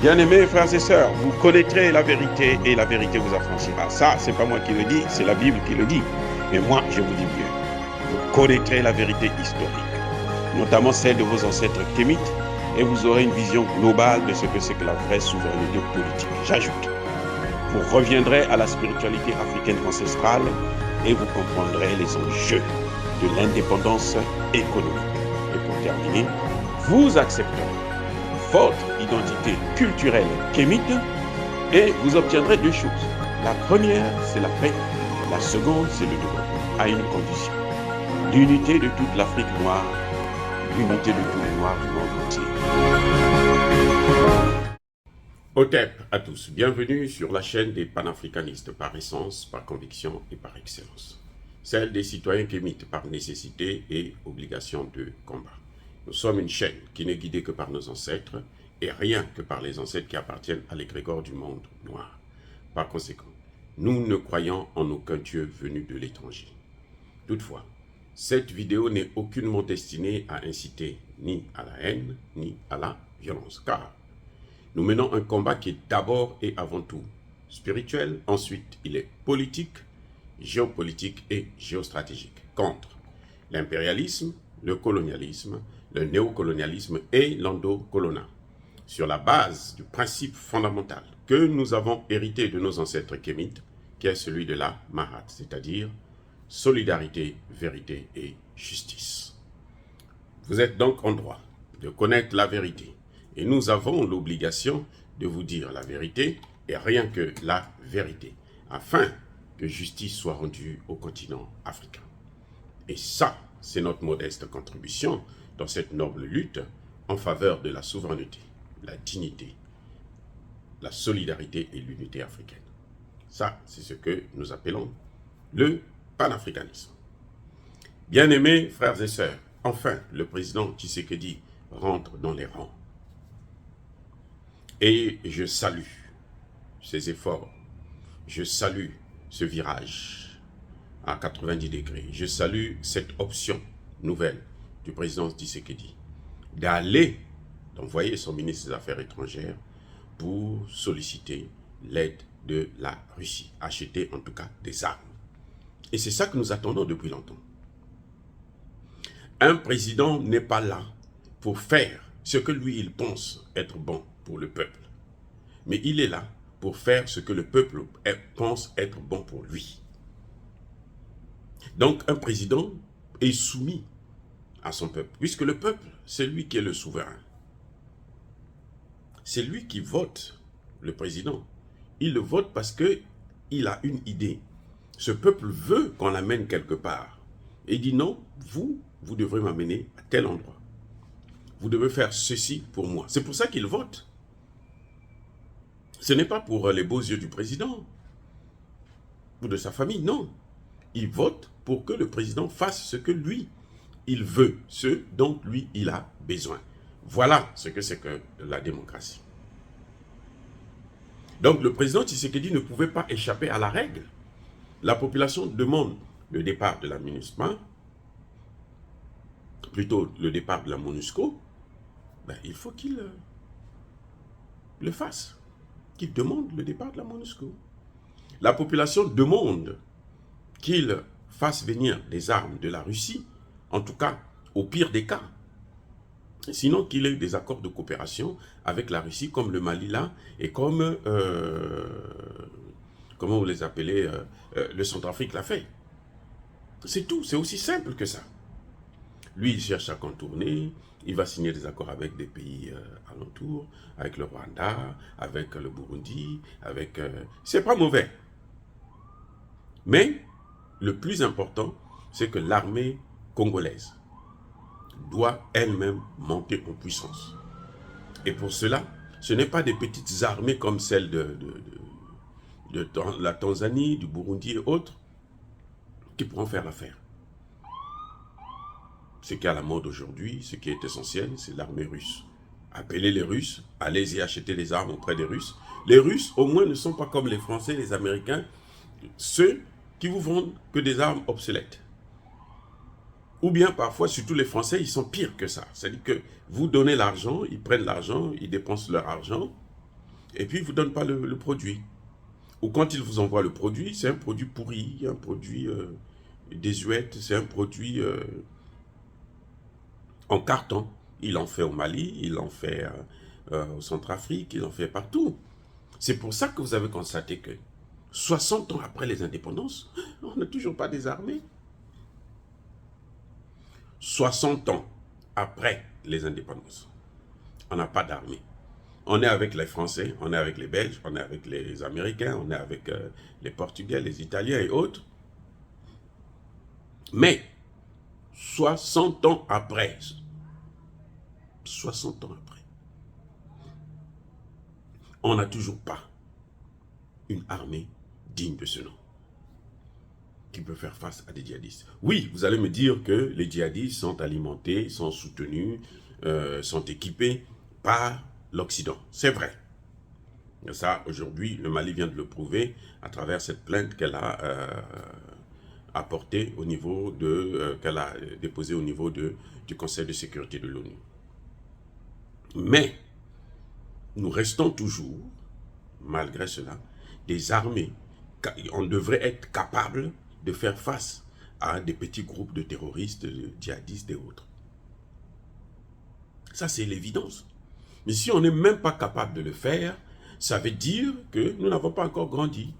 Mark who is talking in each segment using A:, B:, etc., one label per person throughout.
A: Bien-aimés frères et sœurs, vous connaîtrez la vérité et la vérité vous affranchira. Ça, c'est pas moi qui le dis, c'est la Bible qui le dit. Mais moi, je vous dis mieux. Vous connaîtrez la vérité historique, notamment celle de vos ancêtres kémites, et vous aurez une vision globale de ce que c'est que la vraie souveraineté politique. J'ajoute, vous reviendrez à la spiritualité africaine ancestrale et vous comprendrez les enjeux de l'indépendance économique. Et pour terminer, vous accepterez votre identité culturelle kémite et vous obtiendrez deux choses. La première, c'est la paix. La seconde, c'est le développement, à une condition. L'unité de toute l'Afrique noire, l'unité de tous les Noirs du monde entier. Otep à tous, bienvenue sur la chaîne des panafricanistes par essence, par conviction et par excellence. Celle des citoyens kémites par nécessité et obligation de combat. Nous sommes une chaîne qui n'est guidée que par nos ancêtres et rien que par les ancêtres qui appartiennent à l'égrégore du monde noir. Par conséquent, nous ne croyons en aucun Dieu venu de l'étranger. Toutefois, cette vidéo n'est aucunement destinée à inciter ni à la haine ni à la violence, car nous menons un combat qui est d'abord et avant tout spirituel, ensuite il est politique, géopolitique et géostratégique, contre l'impérialisme, le colonialisme, le néocolonialisme et l'endocoloniat, sur la base du principe fondamental que nous avons hérité de nos ancêtres kémites, qui est celui de la Mahat, c'est-à-dire solidarité, vérité et justice. Vous êtes donc en droit de connaître la vérité, et nous avons l'obligation de vous dire la vérité et rien que la vérité, afin que justice soit rendue au continent africain. Et ça, c'est notre modeste contribution dans cette noble lutte en faveur de la souveraineté, la dignité, la solidarité et l'unité africaine. Ça, c'est ce que nous appelons le panafricanisme. Bien-aimés frères et sœurs, enfin, le président Tshisekedi rentre dans les rangs. Et je salue ses efforts, je salue ce virage à 90 degrés. Je salue cette option nouvelle du président Tshisekedi d'envoyer son ministre des Affaires étrangères pour solliciter l'aide de la Russie, acheter en tout cas des armes. Et c'est ça que nous attendons depuis longtemps. Un président n'est pas là pour faire ce que lui il pense être bon pour le peuple, mais il est là pour faire ce que le peuple pense être bon pour lui. Donc un président est soumis à son peuple, puisque le peuple, c'est lui qui est le souverain. C'est lui qui vote le président. Il le vote parce qu'il a une idée. Ce peuple veut qu'on l'amène quelque part. Et il dit non, vous devrez m'amener à tel endroit. Vous devez faire ceci pour moi. C'est pour ça qu'il vote. Ce n'est pas pour les beaux yeux du président ou de sa famille, non. Il vote pour que le président fasse ce que lui, il veut, ce dont lui, il a besoin. Voilà ce que c'est que la démocratie. Donc le président Tshisekedi ne pouvait pas échapper à la règle. La population demande le départ de la MINUSMA, plutôt le départ de la MONUSCO. Ben, il faut qu'il le fasse, qu'il demande le départ de la MONUSCO. La population demande qu'il fasse venir des armes de la Russie, en tout cas au pire des cas. Sinon qu'il ait des accords de coopération avec la Russie, comme le Mali là, et comme, comment vous les appelez, le Centrafrique l'a fait. C'est tout, c'est aussi simple que ça. Lui, il cherche à contourner, il va signer des accords avec des pays alentours, avec le Rwanda, avec le Burundi, avec... c'est pas mauvais. Mais le plus important, c'est que l'armée congolaise doit elle-même monter en puissance. Et pour cela, ce n'est pas des petites armées comme celles de la Tanzanie, du Burundi et autres qui pourront faire l'affaire. Ce qui est à la mode aujourd'hui, ce qui est essentiel, c'est l'armée russe. Appelez les Russes, allez-y acheter des armes auprès des Russes. Les Russes, au moins, ne sont pas comme les Français, les Américains, ceux qui vous vendent que des armes obsolètes. Ou bien parfois, surtout les Français, ils sont pires que ça. C'est-à-dire que vous donnez l'argent, ils prennent l'argent, ils dépensent leur argent, et puis ils ne vous donnent pas le produit. Ou quand ils vous envoient le produit, c'est un produit pourri, un produit désuet, c'est un produit en carton. Il en fait au Mali, il en fait au Centrafrique, il en fait partout. C'est pour ça que vous avez constaté que 60 ans après les indépendances, on n'a toujours pas désarmé. 60 ans après les indépendances, on n'a pas d'armée. On est avec les Français, on est avec les Belges, on est avec les Américains, on est avec les Portugais, les Italiens et autres. Mais 60 ans après, 60 ans après, on n'a toujours pas une armée digne de ce nom qui peut faire face à des djihadistes. Oui, vous allez me dire que les djihadistes sont alimentés, sont soutenus, sont équipés par l'Occident. C'est vrai. Et ça, aujourd'hui, le Mali vient de le prouver à travers cette plainte qu'elle a apportée au niveau de, qu'elle a déposée au niveau du Conseil de sécurité de l'ONU. Mais nous restons toujours, malgré cela, des armées. On devrait être capable de faire face à des petits groupes de terroristes, de djihadistes et autres. Ça, c'est l'évidence. Mais si on n'est même pas capable de le faire, ça veut dire que nous n'avons pas encore grandi.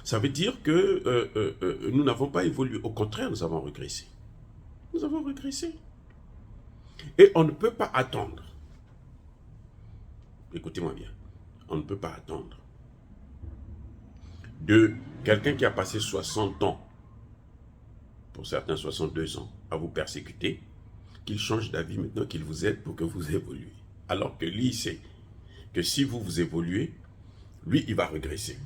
A: Ça veut dire que nous n'avons pas évolué. Au contraire, nous avons régressé. Nous avons régressé. Et on ne peut pas attendre. Écoutez-moi bien. On ne peut pas attendre de quelqu'un qui a passé 60 ans, pour certains 62 ans, à vous persécuter, qu'il change d'avis maintenant, qu'il vous aide pour que vous évoluez. Alors que lui, il sait que si vous évoluez, lui, il va régresser.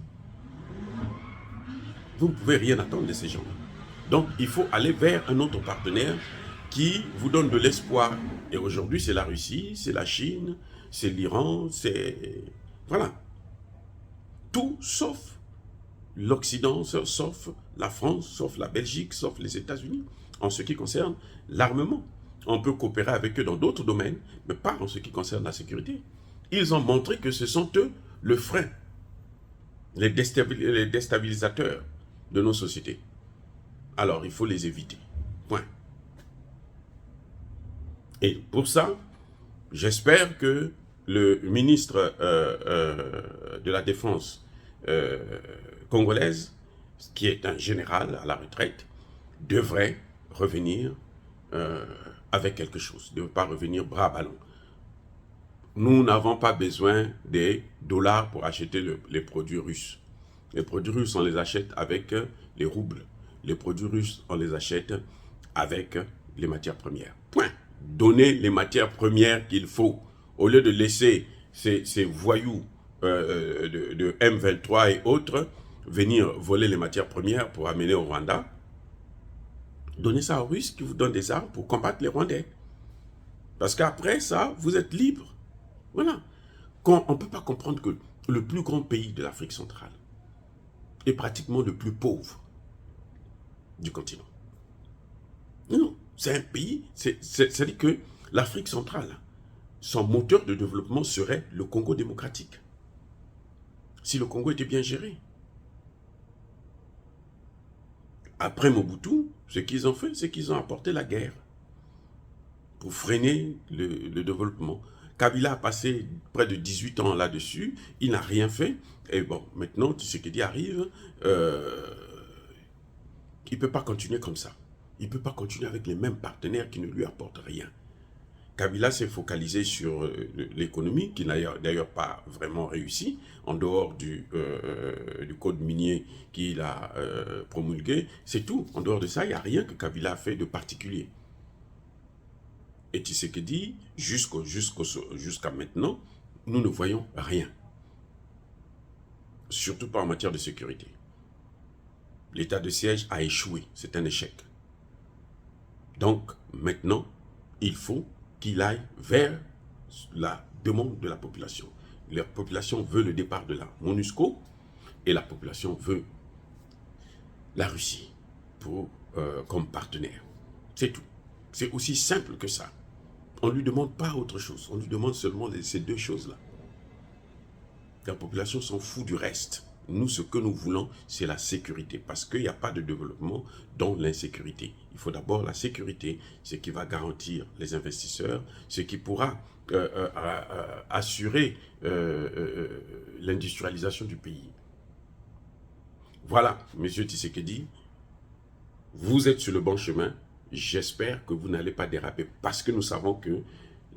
A: Vous ne pouvez rien attendre de ces gens-là. Donc, il faut aller vers un autre partenaire qui vous donne de l'espoir. Et aujourd'hui, c'est la Russie, c'est la Chine, c'est l'Iran, c'est... Voilà. Tout sauf l'Occident, sauf la France, sauf la Belgique, sauf les États-Unis, en ce qui concerne l'armement. On peut coopérer avec eux dans d'autres domaines, mais pas en ce qui concerne la sécurité. Ils ont montré que ce sont eux le frein, les déstabilisateurs de nos sociétés. Alors, il faut les éviter. Point. Et pour ça, j'espère que le ministre de la Défense congolaise, qui est un général à la retraite, devrait revenir avec quelque chose, ne pas revenir bras ballants. Nous n'avons pas besoin des dollars pour acheter les produits russes. Les produits russes, on les achète avec les roubles. Les produits russes, on les achète avec les matières premières. Point. Donnez les matières premières qu'il faut. Au lieu de laisser ces voyous de M23 et autres venir voler les matières premières pour amener au Rwanda, donnez ça aux Russes qui vous donnent des armes pour combattre les Rwandais. Parce qu'après ça, vous êtes libre. Voilà. On ne peut pas comprendre que le plus grand pays de l'Afrique centrale est pratiquement le plus pauvre du continent. Non, c'est un pays, c'est-à-dire que l'Afrique centrale, son moteur de développement serait le Congo démocratique. Si le Congo était bien géré. Après Mobutu, ce qu'ils ont fait, c'est qu'ils ont apporté la guerre pour freiner le développement. Kabila a passé près de 18 ans là-dessus, il n'a rien fait. Et bon, maintenant, Tshisekedi arrive, il ne peut pas continuer comme ça. Il ne peut pas continuer avec les mêmes partenaires qui ne lui apportent rien. Kabila s'est focalisé sur l'économie, qui n'a d'ailleurs pas vraiment réussi, en dehors du code minier qu'il a promulgué. C'est tout. En dehors de ça, il n'y a rien que Kabila a fait de particulier. Et Tshisekedi, jusqu'à maintenant, nous ne voyons rien. Surtout pas en matière de sécurité. L'état de siège a échoué. C'est un échec. Donc, maintenant, il faut qu'il aille vers la demande de la population. La population veut le départ de la MONUSCO et la population veut la Russie comme partenaire. C'est tout. C'est aussi simple que ça. On ne lui demande pas autre chose. On lui demande seulement ces deux choses-là. La population s'en fout du reste. Nous, ce que nous voulons, c'est la sécurité. Parce qu'il n'y a pas de développement dans l'insécurité. Il faut d'abord la sécurité, ce qui va garantir les investisseurs, ce qui pourra assurer l'industrialisation du pays. Voilà, M. Tshisekedi, vous êtes sur le bon chemin. J'espère que vous n'allez pas déraper parce que nous savons que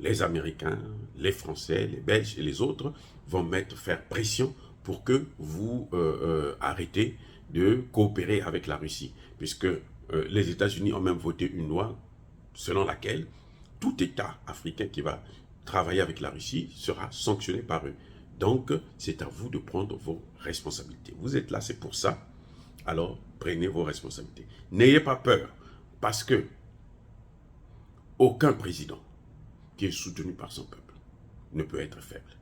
A: les Américains, les Français, les Belges et les autres vont faire pression pour que vous arrêtez de coopérer avec la Russie. Puisque les États-Unis ont même voté une loi selon laquelle tout État africain qui va travailler avec la Russie sera sanctionné par eux. Donc, c'est à vous de prendre vos responsabilités. Vous êtes là, c'est pour ça. Alors, prenez vos responsabilités. N'ayez pas peur, parce que aucun président qui est soutenu par son peuple ne peut être faible.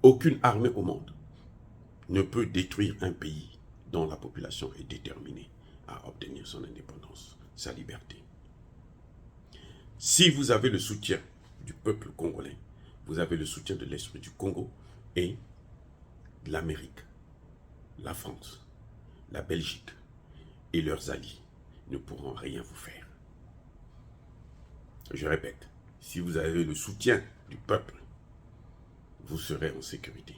A: Aucune armée au monde ne peut détruire un pays dont la population est déterminée à obtenir son indépendance, sa liberté. Si vous avez le soutien du peuple congolais, vous avez le soutien de l'Esprit du Congo et de l'Amérique, la France, la Belgique et leurs alliés ne pourront rien vous faire. Je répète, si vous avez le soutien du peuple, vous serez en sécurité.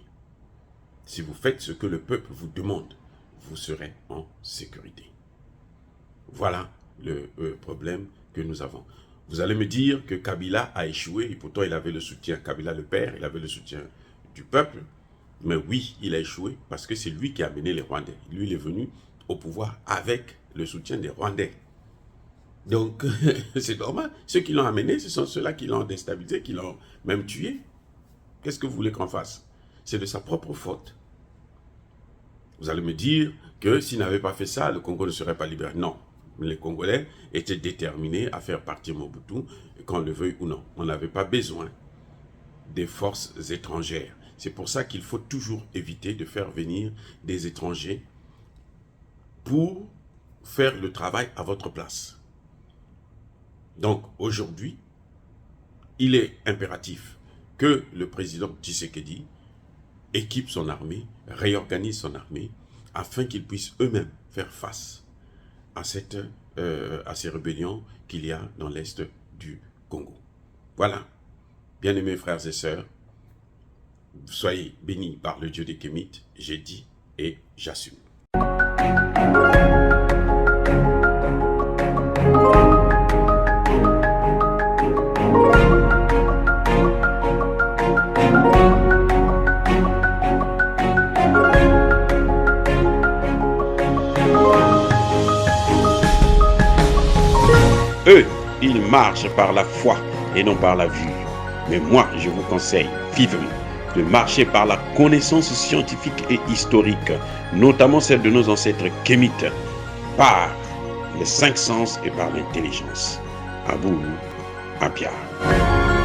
A: Si vous faites ce que le peuple vous demande, vous serez en sécurité. Voilà le problème que nous avons. Vous allez me dire que Kabila a échoué, et pourtant il avait le soutien, Kabila le père, il avait le soutien du peuple. Mais oui, il a échoué parce que c'est lui qui a amené les Rwandais. Lui, il est venu au pouvoir avec le soutien des Rwandais. Donc, c'est normal. Ceux qui l'ont amené, ce sont ceux-là qui l'ont déstabilisé, qui l'ont même tué. Qu'est-ce que vous voulez qu'on fasse? C'est de sa propre faute. Vous allez me dire que s'il n'avait pas fait ça, le Congo ne serait pas libéré. Non. Les Congolais étaient déterminés à faire partir Mobutu, qu'on le veuille ou non. On n'avait pas besoin des forces étrangères. C'est pour ça qu'il faut toujours éviter de faire venir des étrangers pour faire le travail à votre place. Donc aujourd'hui, il est impératif que le président Tshisekedi équipe son armée, réorganise son armée, afin qu'ils puissent eux-mêmes faire face à ces rébellions qu'il y a dans l'est du Congo. Voilà, bien-aimés frères et sœurs, soyez bénis par le Dieu des Kémites, j'ai dit et j'assume. Eux, ils marchent par la foi et non par la vue. Mais moi, je vous conseille vivement de marcher par la connaissance scientifique et historique, notamment celle de nos ancêtres kémites, par les 5 sens et par l'intelligence. À vous, à Pierre.